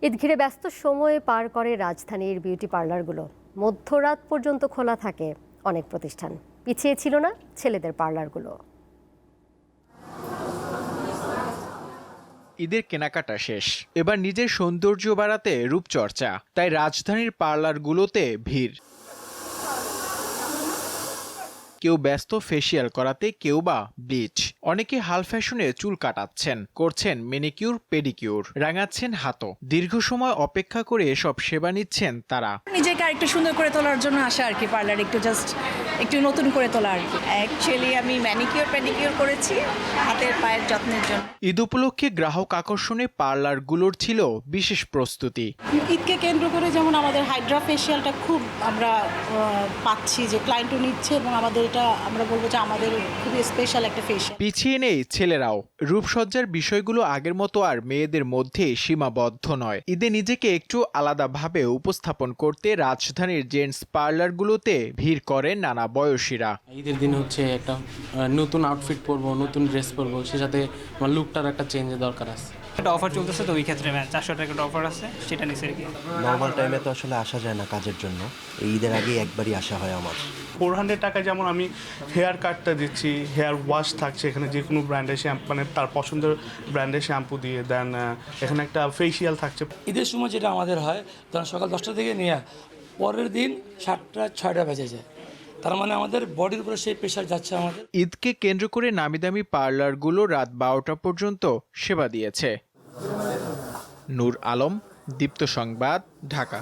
ঈদ ঘিরে ব্যস্ত সময়ে পার করে রাজধানীর বিউটি পার্লারগুলো। মধ্যরাত পর্যন্ত খোলা থাকে অনেক প্রতিষ্ঠান। পিছিয়ে ছিল না ছেলেদের পার্লারগুলো। ঈদের কেনাকাটা শেষ, এবার নিজের সৌন্দর্য বাড়াতে রূপচর্চা, তাই রাজধানীর পার্লারগুলোতে ভিড়। কেউ ব্যস্ত ফেসিয়াল করাতে, কেউ বা ব্লিচ। অনেকে হাল ফ্যাশনে চুল কাটাচ্ছেন, করছেন মেনিকিউর পেডিকিউর, রাঙাচ্ছেন হাতও। দীর্ঘ সময় অপেক্ষা করে এসব সেবা নিচ্ছেন তারা। নিজেকে আরেকটু সুন্দর করে তোলার জন্য আসা আর কি, পার্লার একটু নতুন করে তোলা আর কি। অ্যাকচুয়ালি আমি ম্যানিকিউর পেডিকিউর করেছি হাতের পায়ের যত্নের জন্য। ঈদ উপলক্ষে গ্রাহক আকর্ষণে পার্লারগুলোর ছিল বিশেষ প্রস্তুতি। ঈদকে কেন্দ্র করে যেমন আমাদের হাইড্রা ফেশিয়ালটা খুব আমরা পাচ্ছি যে ক্লায়েন্টও নিচ্ছে, এবং আমাদের এটা আমরা বলবো যে আমাদের খুবই স্পেশাল একটা ফেশিয়াল। পিছিয়ে নেই ছেলেরাও। রূপসজ্জার বিষয়গুলো আগের মতো আর মেয়েদের মধ্যে সীমাবদ্ধ নয়। ঈদে নিজেকে একটু আলাদাভাবে উপস্থাপন করতে রাজধানীর জেন্টস পার্লারগুলোতে ভিড় করেন নানা বয়সীরা। ঈদের দিন হচ্ছে একটা নতুন আউটফিট পরবো, নতুন ড্রেস পরবো, সে সাথে আমার লুকটার একটা চেঞ্জের দরকার আছে। একটা অফার চলতেছে, তো ওই ক্ষেত্রে 400 টাকা একটা অফার আছে, সেটা নিচে আর কি। নর্মাল টাইমে তো আসলে আসা যায় না কাজের জন্য, এই ঈদের আগেই একবারই আসা হয় আমার। 400 টাকায় যেমন আমি হেয়ার কাটটা দিচ্ছি, হেয়ার ওয়াশ থাকছে এখানে, যে কোনো ব্র্যান্ডের শ্যাম্পু, মানে তার পছন্দের ব্র্যান্ডের শ্যাম্পু দিয়ে দেন। এখানে একটা ফেসিয়াল থাকছে। ঈদের সময় যেটা আমাদের হয়, তখন সকাল 10টা থেকে নিয়ে পরের দিন 7টা 6টা বেজে যায়। তার মানে আমাদের বডির উপরে সেই প্রেশার যাচ্ছে আমাদের। ঈদকে কেন্দ্র করে নামিদামি পার্লারগুলো রাত 12টা পর্যন্ত সেবা দিয়েছে। নূর আলম, দীপ্ত সংবাদ, ঢাকা।